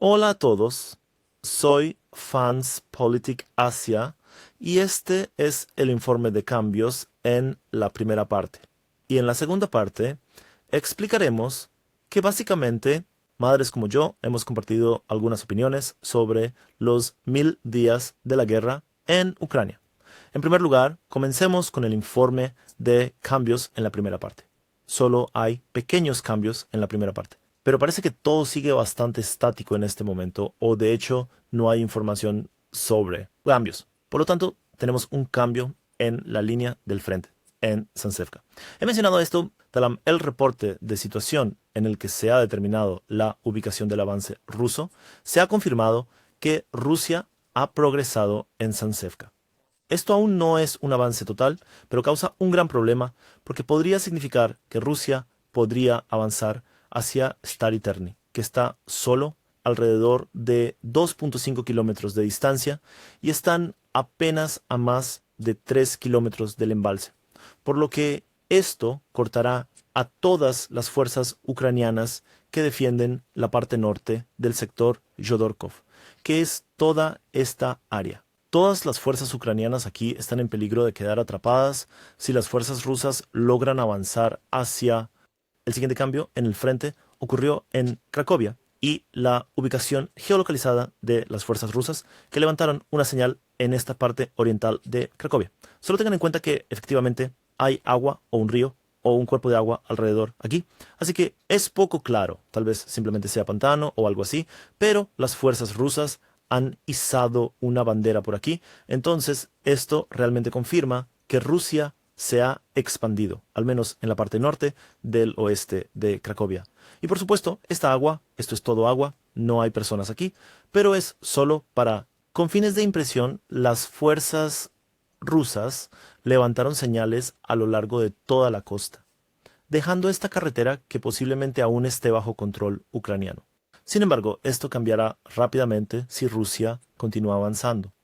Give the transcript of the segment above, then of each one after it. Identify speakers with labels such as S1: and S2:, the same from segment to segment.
S1: Hola a todos, soy Fanspolitik Asia y este es el informe de cambios en la primera parte. Y en la segunda parte explicaremos que básicamente madres como yo hemos compartido algunas opiniones sobre los 1000 días de la guerra en Ucrania. En primer lugar, comencemos con el informe de cambios en la primera parte. Solo hay pequeños cambios en la primera parte. Pero parece que todo sigue bastante estático en este momento, o de hecho no hay información sobre cambios. Por lo tanto, tenemos un cambio en la línea del frente, en Sansevka. He mencionado esto, Talam, el reporte de situación en el que se ha determinado la ubicación del avance ruso, se ha confirmado que Rusia ha progresado en Sansevka. Esto aún no es un avance total, pero causa un gran problema porque podría significar que Rusia podría avanzar hacia Stary Terni, que está solo alrededor de 2,5 kilómetros de distancia y están apenas a más de 3 kilómetros del embalse, por lo que esto cortará a todas las fuerzas ucranianas que defienden la parte norte del sector Yodorkov, que es toda esta área. Todas las fuerzas ucranianas aquí están en peligro de quedar atrapadas si las fuerzas rusas logran avanzar hacia el siguiente cambio en el frente ocurrió en Cracovia y la ubicación geolocalizada de las fuerzas rusas que levantaron una señal en esta parte oriental de Cracovia. Solo tengan en cuenta que efectivamente hay agua o un río o un cuerpo de agua alrededor aquí, así que es poco claro, tal vez simplemente sea pantano o algo así, pero las fuerzas rusas han izado una bandera por aquí, entonces esto realmente confirma que Rusia se ha expandido, al menos en la parte norte del oeste de Cracovia. Y por supuesto, esta agua, esto es todo agua, no hay personas aquí, pero es solo para, con fines de impresión, las fuerzas rusas levantaron señales a lo largo de toda la costa, dejando esta carretera que posiblemente aún esté bajo control ucraniano. Sin embargo, esto cambiará rápidamente si Rusia continúa avanzando.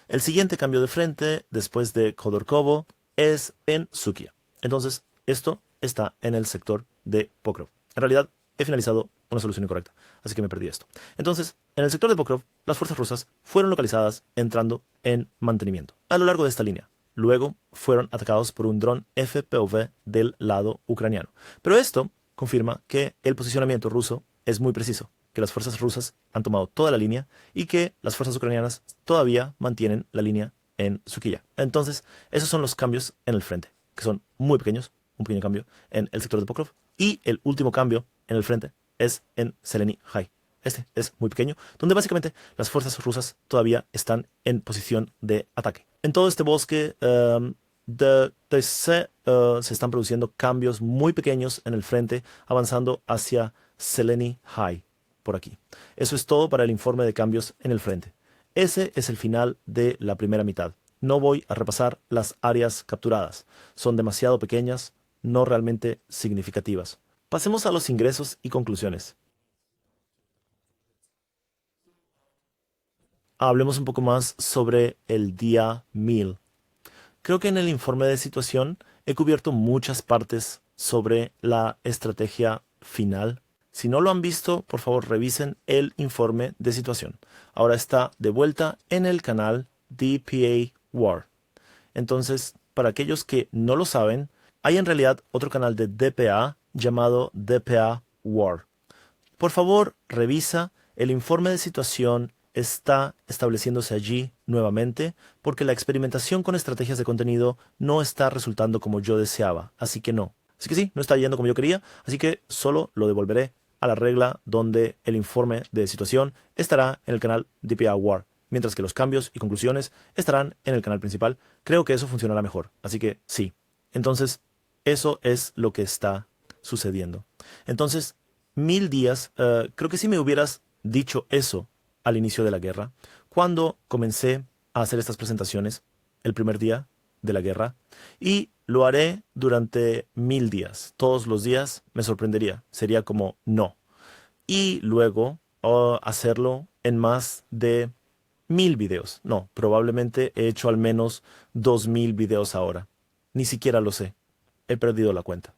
S1: El siguiente cambio de frente, después de Khodorkovo, es en Sukia. Entonces, esto está en el sector de Pokrov. En realidad, he finalizado una solución incorrecta, así que me perdí esto. Entonces, en el sector de Pokrov, las fuerzas rusas fueron localizadas entrando en mantenimiento a lo largo de esta línea. Luego fueron atacados por un dron FPV del lado ucraniano. Pero esto confirma que el posicionamiento ruso es muy preciso, que las fuerzas rusas han tomado toda la línea y que las fuerzas ucranianas todavía mantienen la línea en Sukiya. Entonces, esos son los cambios en el frente, que son muy pequeños, un pequeño cambio en el sector de Pokrov, y el último cambio en el frente es en Seleny High. Este es muy pequeño, donde básicamente las fuerzas rusas todavía están en posición de ataque. En todo este bosque de TC se están produciendo cambios muy pequeños en el frente, avanzando hacia Seleny High, por aquí. Eso es todo para el informe de cambios en el frente. Ese es el final de la primera mitad. No voy a repasar las áreas capturadas. Son demasiado pequeñas, no realmente significativas. Pasemos a los ingresos y conclusiones. Hablemos un poco más sobre el día 1000. Creo que en el informe de situación he cubierto muchas partes sobre la estrategia final. Si no lo han visto, por favor revisen el informe de situación. Ahora está de vuelta en el canal DPA War. Entonces, para aquellos que no lo saben, hay en realidad otro canal de DPA llamado DPA War. Por favor, revisa. El informe de situación está estableciéndose allí nuevamente porque la experimentación con estrategias de contenido no está resultando como yo deseaba. Así que no. Así que sí, no está yendo como yo quería. Así que solo lo devolveré a la regla donde el informe de situación estará en el canal DPA War, mientras que los cambios y conclusiones estarán en el canal principal. Creo que eso funcionará mejor. Así que sí. Entonces, eso es lo que está sucediendo. Entonces, 1000 días, creo que si me hubieras dicho eso al inicio de la guerra, cuando comencé a hacer estas presentaciones, el primer día de la guerra, y lo haré durante 1000 días. Todos los días me sorprendería. Sería como no. Y luego hacerlo en más de 1000 videos. No, probablemente he hecho al menos 2000 videos ahora. Ni siquiera lo sé. He perdido la cuenta.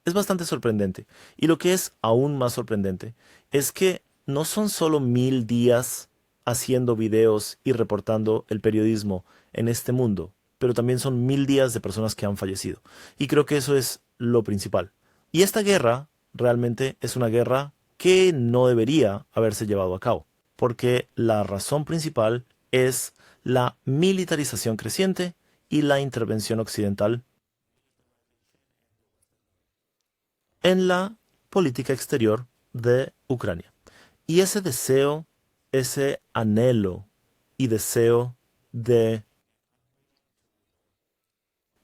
S1: Es bastante sorprendente. Y lo que es aún más sorprendente es que no son solo 1000 días haciendo videos y reportando el periodismo en este mundo, pero también son 1000 días de personas que han fallecido. Y creo que eso es lo principal. Y esta guerra realmente es una guerra que no debería haberse llevado a cabo, porque la razón principal es la militarización creciente y la intervención occidental en la política exterior de Ucrania. Y ese deseo, ese anhelo y deseo de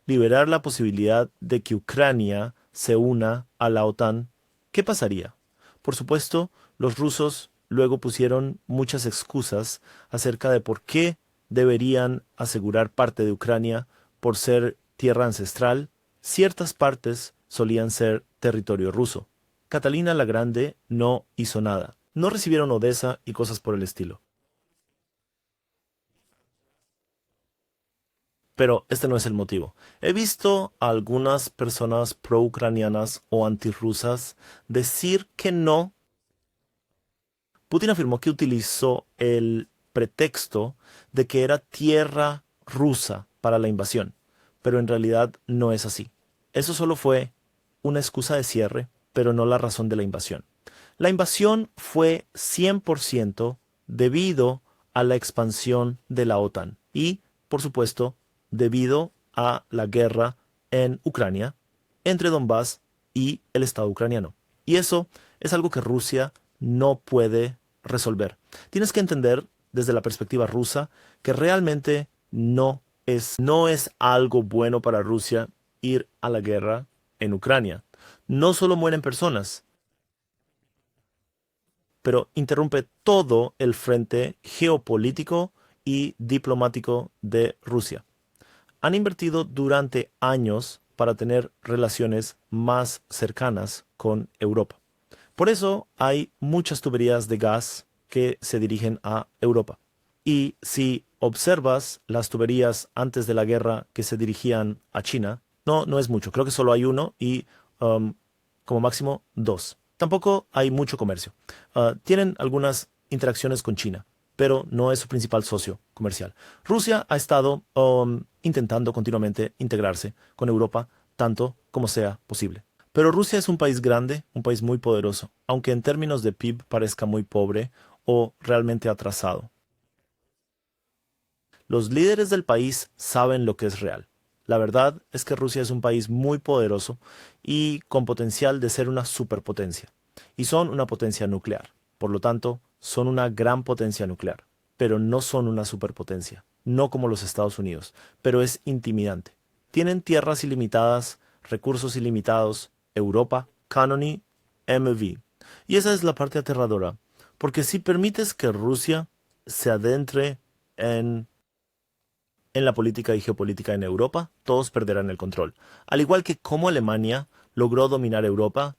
S1: liberar la posibilidad de que Ucrania se una a la OTAN, ¿qué pasaría? Por supuesto, los rusos luego pusieron muchas excusas acerca de por qué deberían asegurar parte de Ucrania por ser tierra ancestral. Ciertas partes solían ser territorio ruso. Catalina la Grande no hizo nada. No recibieron Odessa y cosas por el estilo. Pero este no es el motivo. He visto a algunas personas pro-ucranianas o antirrusas decir que no. Putin afirmó que utilizó el pretexto de que era tierra rusa para la invasión, pero en realidad no es así. Eso solo fue una excusa de cierre, pero no la razón de la invasión. La invasión fue 100% debido a la expansión de la OTAN y, por supuesto, debido a la guerra en Ucrania entre Donbass y el Estado ucraniano. Y eso es algo que Rusia no puede resolver. Tienes que entender desde la perspectiva rusa que realmente no es algo bueno para Rusia ir a la guerra en Ucrania. No solo mueren personas, pero interrumpe todo el frente geopolítico y diplomático de Rusia. Han invertido durante años para tener relaciones más cercanas con Europa. Por eso hay muchas tuberías de gas que se dirigen a Europa. Y si observas las tuberías antes de la guerra que se dirigían a China, no es mucho. Creo que solo hay uno y como máximo dos. Tampoco hay mucho comercio. Tienen algunas interacciones con China, pero no es su principal socio comercial. Rusia ha estado intentando continuamente integrarse con Europa tanto como sea posible. Pero Rusia es un país grande, un país muy poderoso, aunque en términos de PIB parezca muy pobre o realmente atrasado. Los líderes del país saben lo que es real. La verdad es que Rusia es un país muy poderoso y con potencial de ser una superpotencia. Y son una potencia nuclear. Por lo tanto, son una gran potencia nuclear. Pero no son una superpotencia. No como los Estados Unidos. Pero es intimidante. Tienen tierras ilimitadas, recursos ilimitados, Europa, Canoni, MV. Y esa es la parte aterradora. Porque si permites que Rusia se adentre en la política y geopolítica en Europa, todos perderán el control. Al igual que como Alemania logró dominar Europa,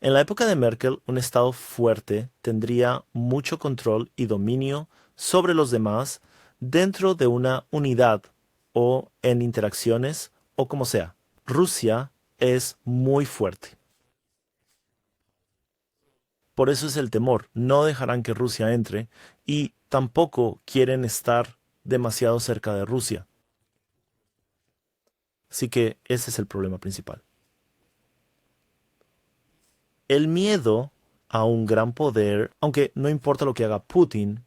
S1: en la época de Merkel, un Estado fuerte tendría mucho control y dominio sobre los demás dentro de una unidad o en interacciones o como sea. Rusia es muy fuerte. Por eso es el temor. No dejarán que Rusia entre y tampoco quieren estar demasiado cerca de Rusia. Así que ese es el problema principal. El miedo a un gran poder, aunque no importa lo que haga Putin,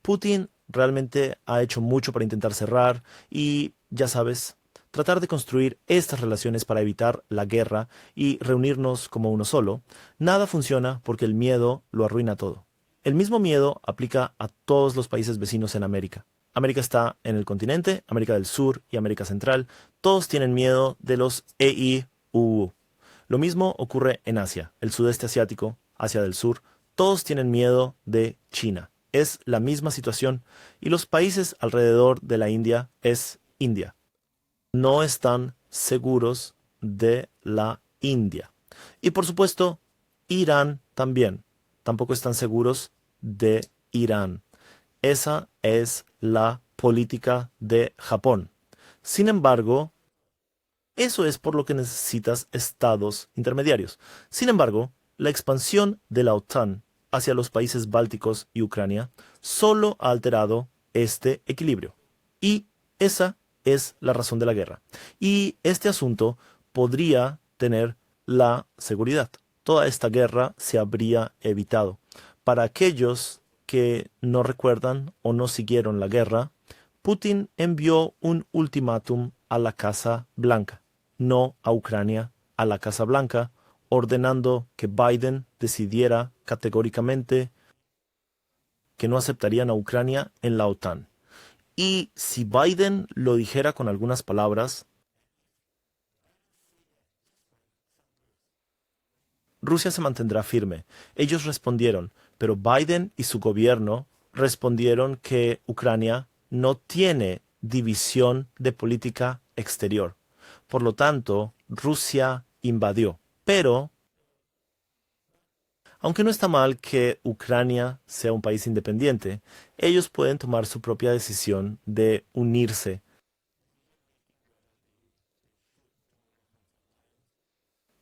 S1: Putin realmente ha hecho mucho para intentar cerrar y, ya sabes, tratar de construir estas relaciones para evitar la guerra y reunirnos como uno solo. Nada funciona porque el miedo lo arruina todo. El mismo miedo aplica a todos los países vecinos en América. América está en el continente, América del Sur y América Central. Todos tienen miedo de los EIUU. Lo mismo ocurre en Asia, el sudeste asiático, Asia del Sur. Todos tienen miedo de China. Es la misma situación y los países alrededor de la India es India. No están seguros de la India. Y por supuesto, Irán también. Tampoco están seguros de Irán. Esa es la política de Japón. Sin embargo, eso es por lo que necesitas estados intermediarios. Sin embargo, la expansión de la OTAN hacia los países bálticos y Ucrania solo ha alterado este equilibrio. Y esa es la razón de la guerra. Y este asunto podría tener la seguridad. Toda esta guerra se habría evitado. Para aquellos que no recuerdan o no siguieron la guerra, Putin envió un ultimátum a la Casa Blanca, no a Ucrania, a la Casa Blanca, ordenando que Biden decidiera categóricamente que no aceptarían a Ucrania en la OTAN. Y si Biden lo dijera con algunas palabras, Rusia se mantendrá firme. Ellos respondieron, pero Biden y su gobierno respondieron que Ucrania no tiene división de política exterior. Por lo tanto, Rusia invadió. Pero, aunque no está mal que Ucrania sea un país independiente, ellos pueden tomar su propia decisión de unirse.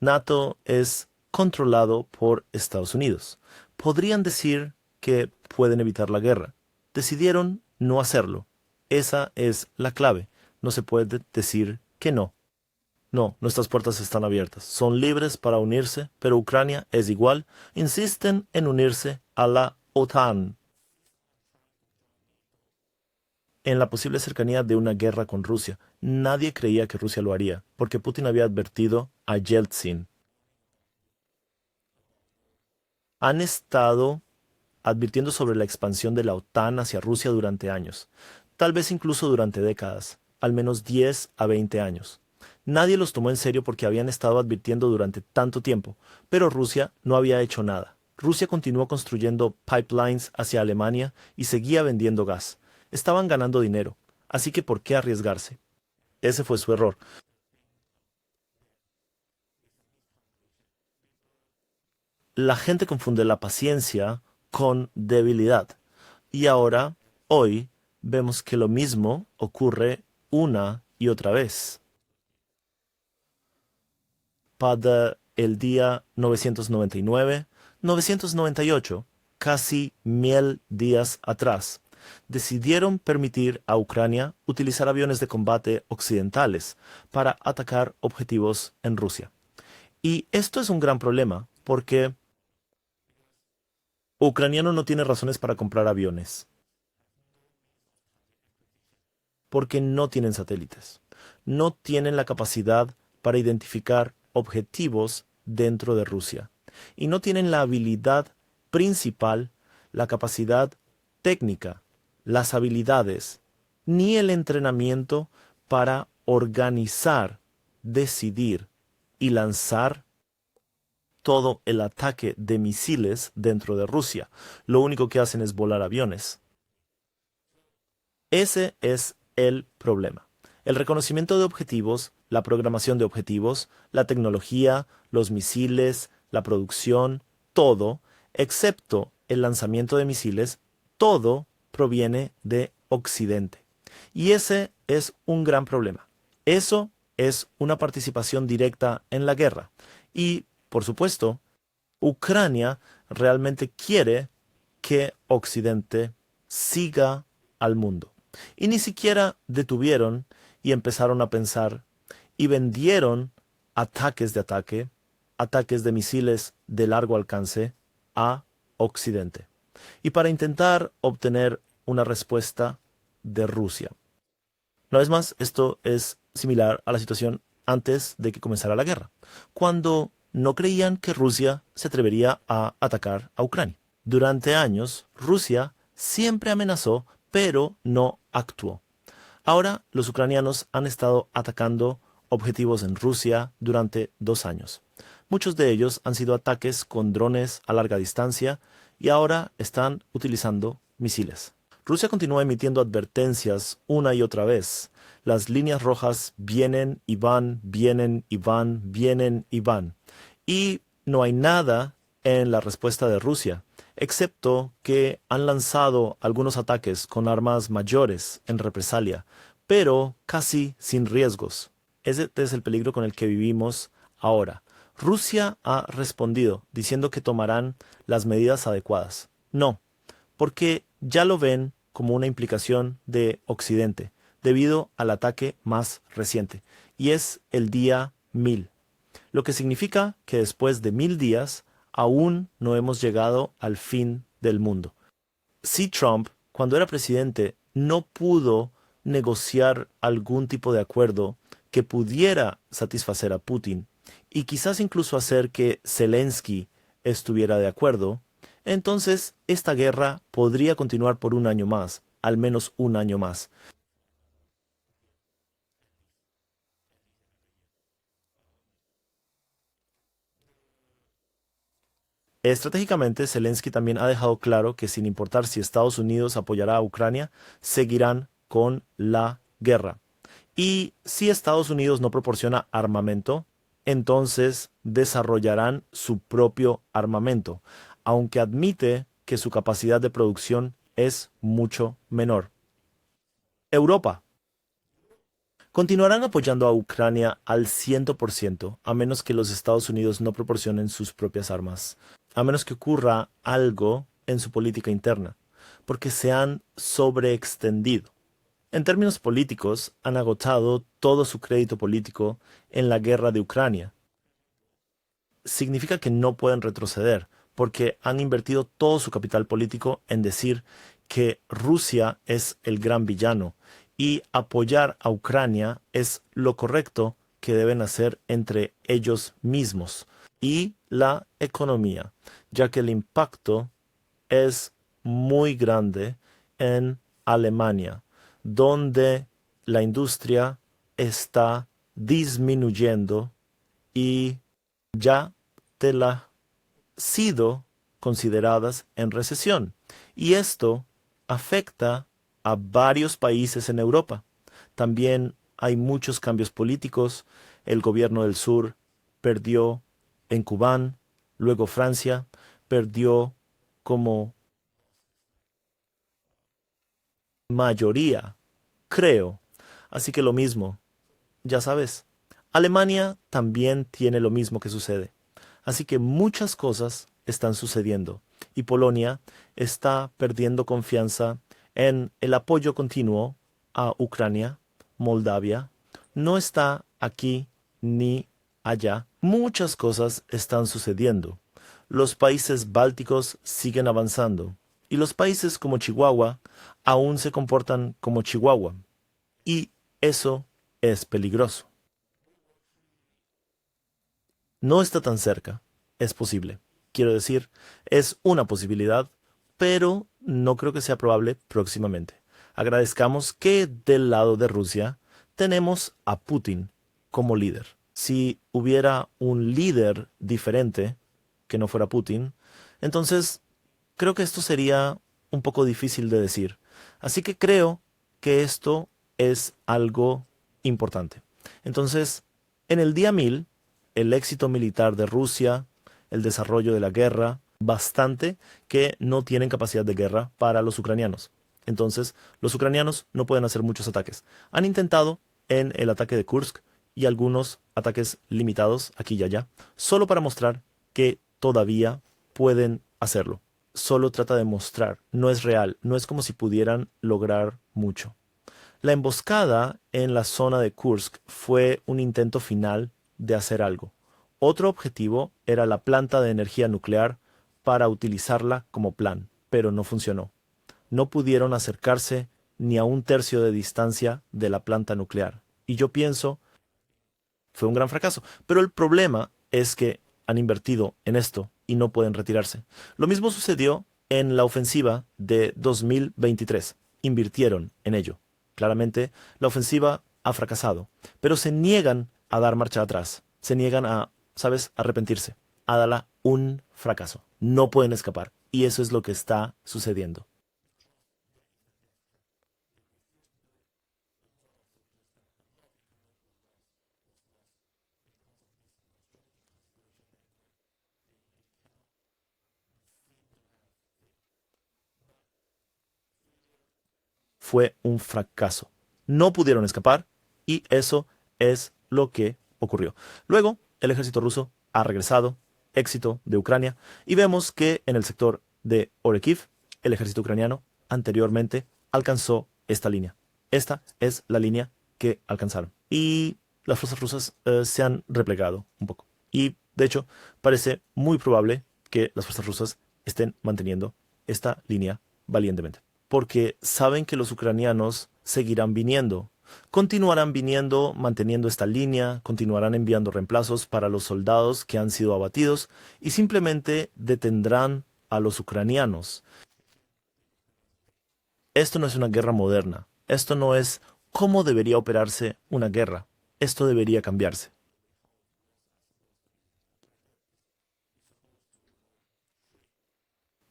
S1: NATO es controlado por Estados Unidos. Podrían decir que pueden evitar la guerra. Decidieron no hacerlo. Esa es la clave. No se puede decir que no. No, nuestras puertas están abiertas. Son libres para unirse, pero Ucrania es igual. Insisten en unirse a la OTAN. En la posible cercanía de una guerra con Rusia. Nadie creía que Rusia lo haría, porque Putin había advertido a Yeltsin. Han estado advirtiendo sobre la expansión de la OTAN hacia Rusia durante años, tal vez incluso durante décadas, al menos 10 a 20 años. Nadie los tomó en serio porque habían estado advirtiendo durante tanto tiempo, pero Rusia no había hecho nada. Rusia continuó construyendo pipelines hacia Alemania y seguía vendiendo gas. Estaban ganando dinero, así que ¿por qué arriesgarse? Ese fue su error. La gente confunde la paciencia con debilidad. Y ahora, hoy, vemos que lo mismo ocurre una y otra vez. Para el día 999, 998, casi 1000 días atrás, decidieron permitir a Ucrania utilizar aviones de combate occidentales para atacar objetivos en Rusia. Y esto es un gran problema porque ucraniano no tiene razones para comprar aviones, porque no tienen satélites, no tienen la capacidad para identificar objetivos dentro de Rusia y no tienen la habilidad principal, la capacidad técnica, las habilidades, ni el entrenamiento para organizar, decidir y lanzar todo el ataque de misiles dentro de Rusia. Lo único que hacen es volar aviones. Ese es el problema. El reconocimiento de objetivos, la programación de objetivos, la tecnología, los misiles, la producción, todo, excepto el lanzamiento de misiles, todo proviene de Occidente. Y ese es un gran problema. Eso es una participación directa en la guerra. Y, por supuesto, Ucrania realmente quiere que Occidente siga al mundo. Y ni siquiera detuvieron y empezaron a pensar y vendieron ataques de misiles de largo alcance a Occidente. Y para intentar obtener una respuesta de Rusia. Una vez más, esto es similar a la situación antes de que comenzara la guerra, cuando no creían que Rusia se atrevería a atacar a Ucrania. Durante años, Rusia siempre amenazó, pero no actuó. Ahora, los ucranianos han estado atacando objetivos en Rusia durante 2 años. Muchos de ellos han sido ataques con drones a larga distancia y ahora están utilizando misiles. Rusia continúa emitiendo advertencias una y otra vez. Las líneas rojas vienen y van, vienen y van, vienen y van. Y no hay nada en la respuesta de Rusia, excepto que han lanzado algunos ataques con armas mayores en represalia pero casi sin riesgos. Ese es el peligro con el que vivimos ahora. Rusia ha respondido diciendo que tomarán las medidas adecuadas. No, porque ya lo ven como una implicación de Occidente, debido al ataque más reciente, y es el día 1000, lo que significa que después de 1000 días aún no hemos llegado al fin del mundo. Si Trump, cuando era presidente, no pudo negociar algún tipo de acuerdo que pudiera satisfacer a Putin y quizás incluso hacer que Zelensky estuviera de acuerdo, entonces esta guerra podría continuar por un año más, al menos un año más. Estratégicamente, Zelensky también ha dejado claro que sin importar si Estados Unidos apoyará a Ucrania, seguirán con la guerra. Y si Estados Unidos no proporciona armamento, entonces desarrollarán su propio armamento, aunque admite que su capacidad de producción es mucho menor. Europa. Continuarán apoyando a Ucrania al 100%, a menos que los Estados Unidos no proporcionen sus propias armas, a menos que ocurra algo en su política interna, porque se han sobreextendido. En términos políticos, han agotado todo su crédito político en la guerra de Ucrania. Significa que no pueden retroceder, porque han invertido todo su capital político en decir que Rusia es el gran villano y apoyar a Ucrania es lo correcto que deben hacer entre ellos mismos y la economía, ya que el impacto es muy grande en Alemania, donde la industria está disminuyendo y ya de la sido consideradas en recesión. Y esto afecta a varios países en Europa. También hay muchos cambios políticos. El gobierno del sur perdió en Kubán, luego Francia perdió como mayoría, creo. Así que lo mismo, ya sabes. Alemania también tiene lo mismo que sucede. Así que muchas cosas están sucediendo y Polonia está perdiendo confianza en el apoyo continuo a Ucrania. Moldavia no está aquí ni allá. Muchas cosas están sucediendo. Los países bálticos siguen avanzando y los países como Chihuahua aún se comportan como Chihuahua. Y eso es peligroso. No está tan cerca. Es posible. Quiero decir, es una posibilidad, pero no creo que sea probable próximamente. Agradezcamos que del lado de Rusia tenemos a Putin como líder. Si hubiera un líder diferente que no fuera Putin, entonces creo que esto sería un poco difícil de decir. Así que creo que esto es algo importante. Entonces, en el día 1000, el éxito militar de Rusia, el desarrollo de la guerra, bastante que no tienen capacidad de guerra para los ucranianos. Entonces, los ucranianos no pueden hacer muchos ataques. Han intentado en el ataque de Kursk y algunos ataques limitados aquí y allá, solo para mostrar que todavía pueden hacerlo. Solo trata de mostrar, no es real, no es como si pudieran lograr mucho. La emboscada en la zona de Kursk fue un intento final de hacer algo. Otro objetivo era la planta de energía nuclear para utilizarla como plan, pero no funcionó. No pudieron acercarse ni a un tercio de distancia de la planta nuclear. Y yo pienso, fue un gran fracaso. Pero el problema es que han invertido en esto y no pueden retirarse. Lo mismo sucedió en la ofensiva de 2023. Invirtieron en ello. Claramente, la ofensiva ha fracasado, pero se niegan a dar marcha atrás. Se niegan a, ¿sabes?, arrepentirse, a darla un fracaso. No pueden escapar. Y eso es lo que está sucediendo. Fue un fracaso. no pudieron escapar y eso es lo que ocurrió. Luego, el ejército ruso ha regresado, éxito de Ucrania, y vemos que en el sector de Orekiv, el ejército ucraniano anteriormente alcanzó esta línea. Esta es la línea que alcanzaron. Y las fuerzas rusas se han replegado un poco. Y, de hecho, parece muy probable que las fuerzas rusas estén manteniendo esta línea valientemente. Porque saben que los ucranianos seguirán viniendo. Continuarán viniendo, manteniendo esta línea, continuarán enviando reemplazos para los soldados que han sido abatidos y simplemente detendrán a los ucranianos. Esto no es una guerra moderna. Esto no es cómo debería operarse una guerra. Esto debería cambiarse.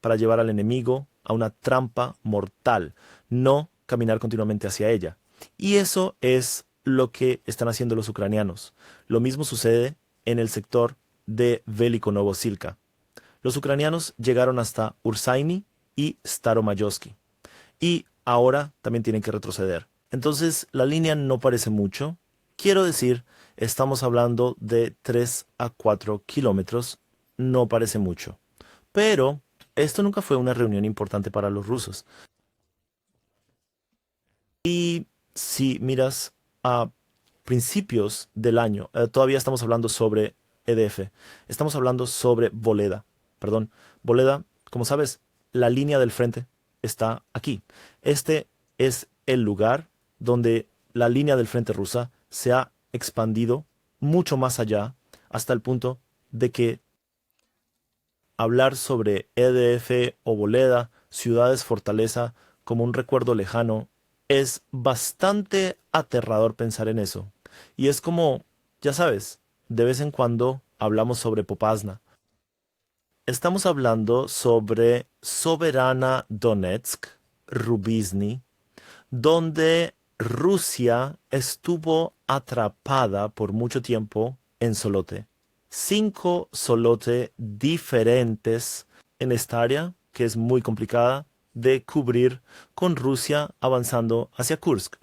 S1: Para llevar al enemigo a una trampa mortal, no caminar continuamente hacia ella. Y eso es lo que están haciendo los ucranianos. Lo mismo sucede en el sector de Veliko Novosilka. Los ucranianos llegaron hasta Ursaini y Staromayoski. Y ahora también tienen que retroceder. Entonces, la línea no parece mucho. Quiero decir, estamos hablando de 3 a 4 kilómetros. No parece mucho. Pero esto nunca fue una reunión importante para los rusos. Y si miras a principios del año, todavía estamos hablando sobre EDF. Estamos hablando sobre Voleda. Perdón, Voleda, como sabes, la línea del frente está aquí. Este es el lugar donde la línea del frente rusa se ha expandido mucho más allá hasta el punto de que hablar sobre EDF o Voleda, ciudades fortaleza, como un recuerdo lejano, es bastante aterrador pensar en eso. Y es como, ya sabes, de vez en cuando hablamos sobre Popasna. Estamos hablando sobre Soberana Donetsk, Rubizny, donde Rusia estuvo atrapada por mucho tiempo en Solote. 5 Solote diferentes en esta área, que es muy complicada de cubrir con Rusia avanzando hacia Kursk.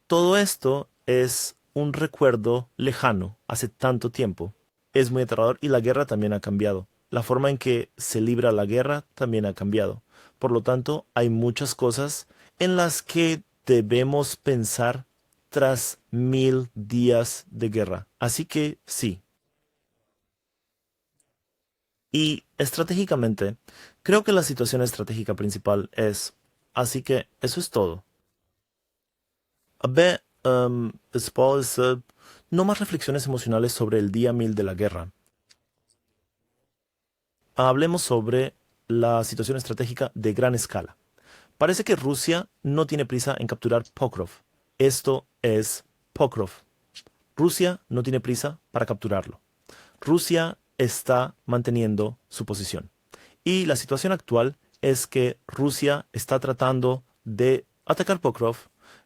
S1: Todo esto es un recuerdo lejano, hace tanto tiempo. Es muy aterrador y la guerra también ha cambiado. La forma en que se libra la guerra también ha cambiado. Por lo tanto, hay muchas cosas en las que debemos pensar tras 1000 días de guerra. Así que sí. Y estratégicamente, creo que la situación estratégica principal es, así que eso es todo. Ve, después, no más reflexiones emocionales sobre el día 1000 de la guerra. Hablemos sobre la situación estratégica de gran escala. Parece que Rusia no tiene prisa en capturar Pokrov. Esto es Pokrov. Rusia no tiene prisa para capturarlo. Rusia está manteniendo su posición. Y la situación actual es que Rusia está tratando de atacar Pokrov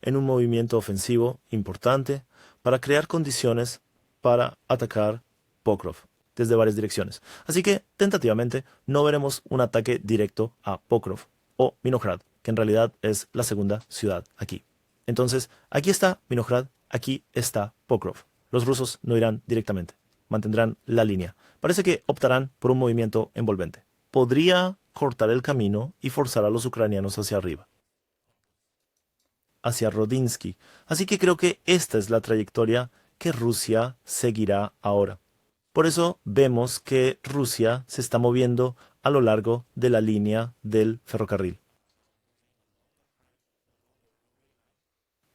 S1: en un movimiento ofensivo importante para crear condiciones para atacar Pokrov desde varias direcciones. Así que, tentativamente, no veremos un ataque directo a Pokrov o Minohrad, que en realidad es la segunda ciudad aquí. Entonces, aquí está Minohrad, aquí está Pokrov. Los rusos no irán directamente, mantendrán la línea. Parece que optarán por un movimiento envolvente. Podría cortar el camino y forzar a los ucranianos hacia arriba, hacia Rodinsky. Así que creo que esta es la trayectoria que Rusia seguirá ahora. Por eso vemos que Rusia se está moviendo a lo largo de la línea del ferrocarril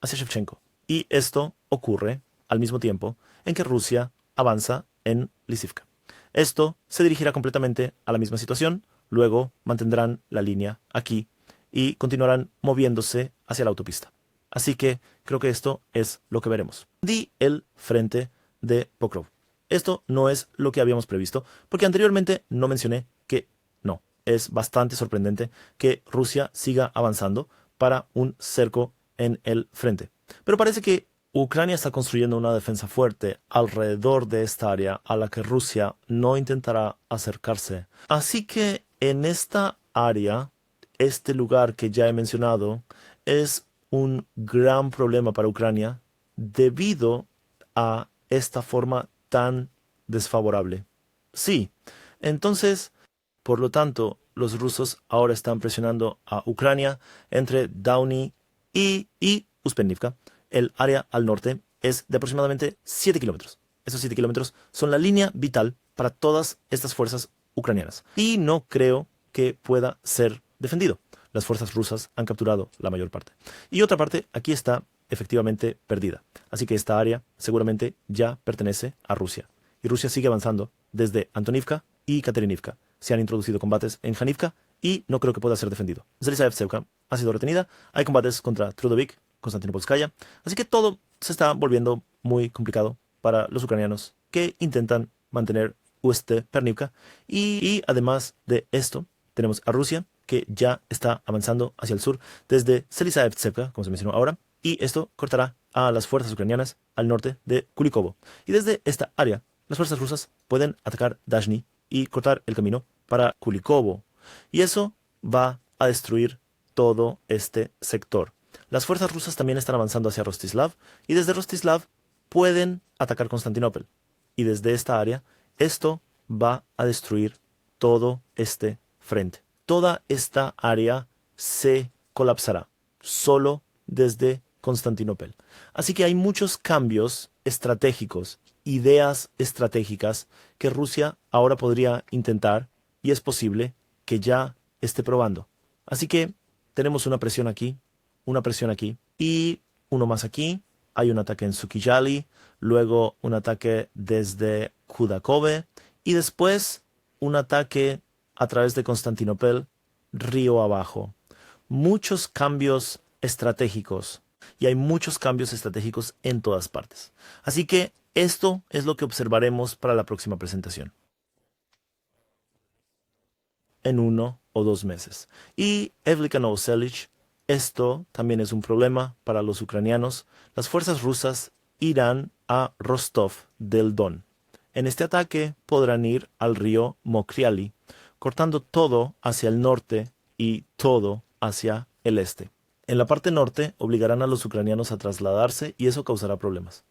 S1: hacia Shevchenko. Y esto ocurre al mismo tiempo en que Rusia avanza en Lisivka. Esto se dirigirá completamente a la misma situación, luego mantendrán la línea aquí y continuarán moviéndose hacia la autopista. Así que creo que esto es lo que veremos. Di el frente de Pokrov. Esto no es lo que habíamos previsto, porque anteriormente no mencioné que no. Es bastante sorprendente que Rusia siga avanzando para un cerco en el frente. Pero parece que Ucrania está construyendo una defensa fuerte alrededor de esta área a la que Rusia no intentará acercarse. Así que en esta área, este lugar que ya he mencionado, es un gran problema para Ucrania debido a esta forma tan desfavorable. Sí, entonces, por lo tanto, los rusos ahora están presionando a Ucrania entre Downy y Uspenivka. El área al norte es de aproximadamente 7 kilómetros. Esos 7 kilómetros son la línea vital para todas estas fuerzas ucranianas. Y no creo que pueda ser defendido. Las fuerzas rusas han capturado la mayor parte. Y otra parte aquí está efectivamente perdida. Así que esta área seguramente ya pertenece a Rusia. Y Rusia sigue avanzando desde Antonivka y Katerinivka. Se han introducido combates en Janivka y no creo que pueda ser defendido. Zelizaevsevka ha sido retenida. Hay combates contra Trudovik, Konstantinopolskaya. Así que todo se está volviendo muy complicado para los ucranianos que intentan mantener Pernivka. Y además de esto, tenemos a Rusia que ya está avanzando hacia el sur desde Zelizaevsevka, como se mencionó ahora, y esto cortará a las fuerzas ucranianas al norte de Kulikovo. Y desde esta área, las fuerzas rusas pueden atacar Dazhny y cortar el camino para Kulikovo. Y eso va a destruir todo este sector. Las fuerzas rusas también están avanzando hacia Rostislav y desde Rostislav pueden atacar Constantinopla. Y desde esta área, esto va a destruir todo este frente. Toda esta área se colapsará solo desde Constantinopla. Así que hay muchos cambios estratégicos, ideas estratégicas que Rusia ahora podría intentar y es posible que ya esté probando. Así que tenemos una presión aquí y uno más aquí. Hay un ataque en Sukiyali, luego un ataque desde Kudakove y después un ataque a través de Constantinopla, río abajo. Muchos cambios estratégicos y hay muchos cambios estratégicos en todas partes. Así que esto es lo que observaremos para la próxima presentación. En 1 o 2 meses. Y Evlika Novoselic, esto también es un problema para los ucranianos. Las fuerzas rusas irán a Rostov del Don. En este ataque podrán ir al río Mokriali, cortando todo hacia el norte y todo hacia el este. En la parte norte obligarán a los ucranianos a trasladarse y eso causará problemas.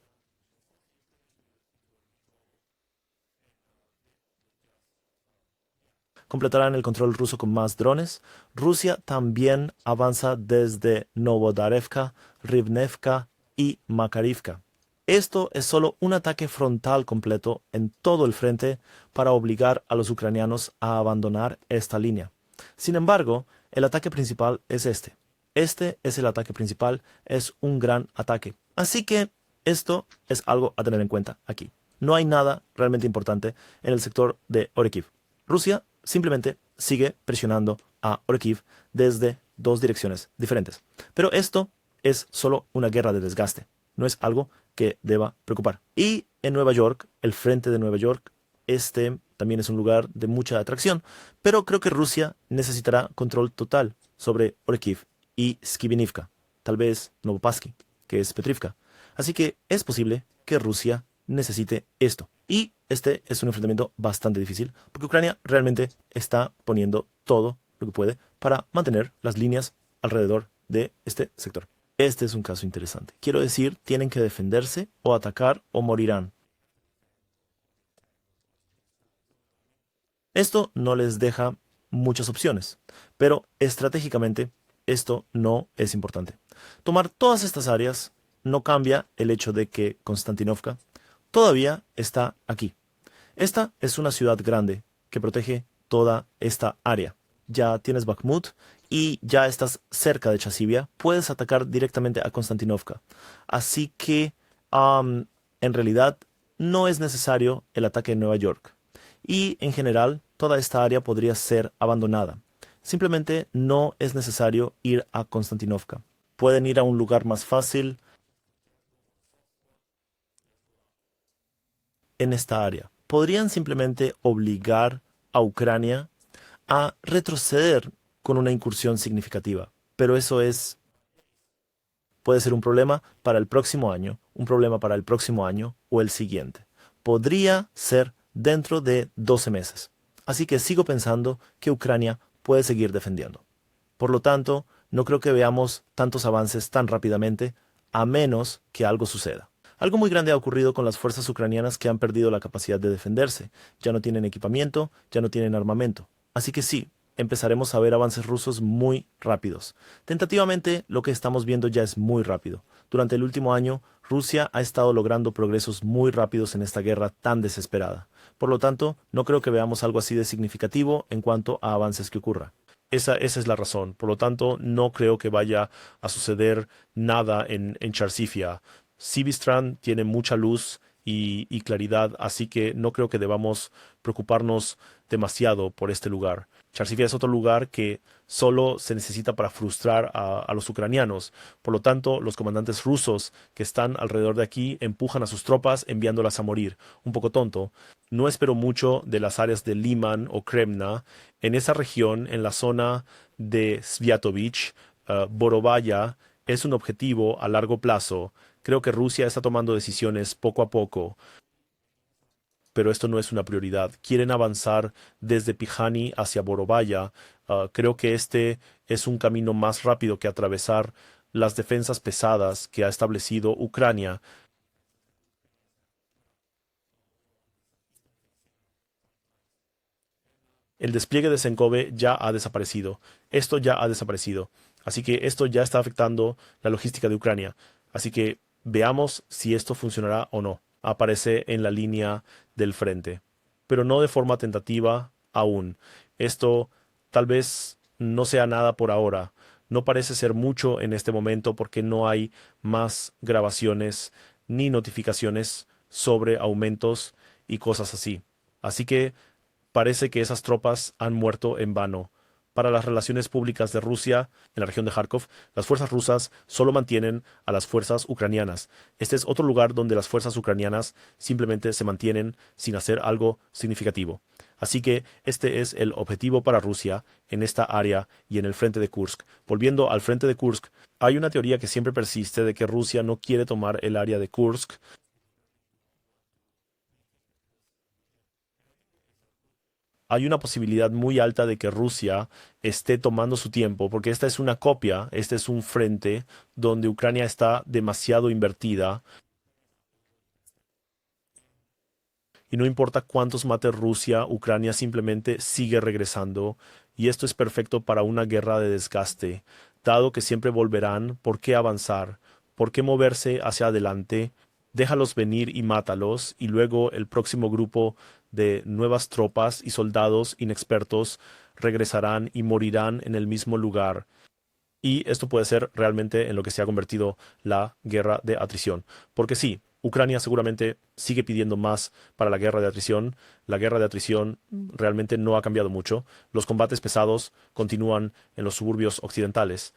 S1: Completarán el control ruso con más drones. Rusia también avanza desde Novodarevka, Rivnevka y Makarivka. Esto es solo un ataque frontal completo en todo el frente para obligar a los ucranianos a abandonar esta línea. Sin embargo, el ataque principal es este. Este es el ataque principal, es un gran ataque. Así que esto es algo a tener en cuenta aquí. No hay nada realmente importante en el sector de Orekiv. Rusia simplemente sigue presionando a Orekiv desde dos direcciones diferentes. Pero esto es solo una guerra de desgaste, no es algo que deba preocupar. Y en Nueva York, el frente de Nueva York, este también es un lugar de mucha atracción, pero creo que Rusia necesitará control total sobre Orekiv y Skibinivka, tal vez Novopasky, que es Petrivka. Así que es posible que Rusia necesite esto. Y este es un enfrentamiento bastante difícil porque Ucrania realmente está poniendo todo lo que puede para mantener las líneas alrededor de este sector. Este es un caso interesante. Quiero decir, tienen que defenderse o atacar o morirán. Esto no les deja muchas opciones, pero estratégicamente esto no es importante. Tomar todas estas áreas no cambia el hecho de que Konstantinovka todavía está aquí. Esta es una ciudad grande que protege toda esta área. Ya tienes Bakhmut y ya estás cerca de Chasivia. Puedes atacar directamente a Konstantinovka. Así que en realidad no es necesario el ataque en Nueva York. Y en general toda esta área podría ser abandonada. Simplemente no es necesario ir a Konstantinovka. Pueden ir a un lugar más fácil en esta área. Podrían simplemente obligar a Ucrania a retroceder con una incursión significativa. Pero eso puede ser un problema para el próximo año, un problema para el próximo año o el siguiente. Podría ser dentro de 12 meses. Así que sigo pensando que Ucrania puede seguir defendiendo. Por lo tanto, no creo que veamos tantos avances tan rápidamente, a menos que algo suceda. Algo muy grande ha ocurrido con las fuerzas ucranianas que han perdido la capacidad de defenderse. Ya no tienen equipamiento, ya no tienen armamento. Así que sí, empezaremos a ver avances rusos muy rápidos. Tentativamente, lo que estamos viendo ya es muy rápido. Durante el último año, Rusia ha estado logrando progresos muy rápidos en esta guerra tan desesperada. Por lo tanto, no creo que veamos algo así de significativo en cuanto a avances que ocurra. Esa es la razón. Por lo tanto, no creo que vaya a suceder nada en Charsifia. Sivistrán tiene mucha luz y claridad, así que no creo que debamos preocuparnos demasiado por este lugar. Charsifia es otro lugar que solo se necesita para frustrar a los ucranianos. Por lo tanto, los comandantes rusos que están alrededor de aquí empujan a sus tropas enviándolas a morir. Un poco tonto. No espero mucho de las áreas de Liman o Kremna. En esa región, en la zona de Sviatovich, Borovaya es un objetivo a largo plazo. Creo que Rusia está tomando decisiones poco a poco, pero esto no es una prioridad. Quieren avanzar desde Pijani hacia Borovaya. Creo que este es un camino más rápido que atravesar las defensas pesadas que ha establecido Ucrania. El despliegue de Senkove ya ha desaparecido. Esto ya ha desaparecido. Así que esto ya está afectando la logística de Ucrania. Así que veamos si esto funcionará o no. Aparece en la línea del frente, pero no de forma tentativa aún. Esto tal vez no sea nada por ahora. No parece ser mucho en este momento porque no hay más grabaciones ni notificaciones sobre aumentos y cosas así. Así que parece que esas tropas han muerto en vano. Para las relaciones públicas de Rusia en la región de Kharkov, las fuerzas rusas solo mantienen a las fuerzas ucranianas. Este es otro lugar donde las fuerzas ucranianas simplemente se mantienen sin hacer algo significativo. Así que este es el objetivo para Rusia en esta área y en el frente de Kursk. Volviendo al frente de Kursk, hay una teoría que siempre persiste de que Rusia no quiere tomar el área de Kursk. Hay una posibilidad muy alta de que Rusia esté tomando su tiempo, porque esta es una copia, este es un frente donde Ucrania está demasiado invertida y no importa cuántos mate Rusia, Ucrania simplemente sigue regresando y esto es perfecto para una guerra de desgaste, dado que siempre volverán. ¿Por qué avanzar? ¿Por qué moverse hacia adelante? Déjalos venir y mátalos, y luego el próximo grupo de nuevas tropas y soldados inexpertos regresarán y morirán en el mismo lugar. Y esto puede ser realmente en lo que se ha convertido la guerra de atrición. Porque sí, Ucrania seguramente sigue pidiendo más para la guerra de atrición. La guerra de atrición realmente no ha cambiado mucho. Los combates pesados continúan en los suburbios occidentales.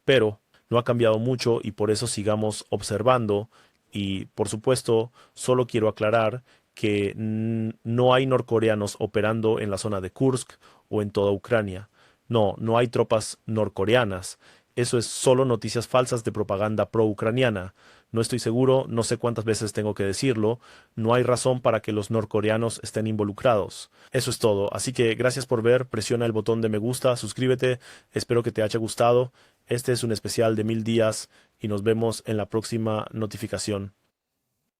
S1: Pero no ha cambiado mucho y por eso sigamos observando. Y por supuesto, solo quiero aclarar que no hay norcoreanos operando en la zona de Kursk o en toda Ucrania. No, no hay tropas norcoreanas. Eso es solo noticias falsas de propaganda pro-ucraniana. No estoy seguro, no sé cuántas veces tengo que decirlo. No hay razón para que los norcoreanos estén involucrados. Eso es todo. Así que gracias por ver. Presiona el botón de me gusta, suscríbete. Espero que te haya gustado. Este es un especial de 1000 días y nos vemos en la próxima notificación.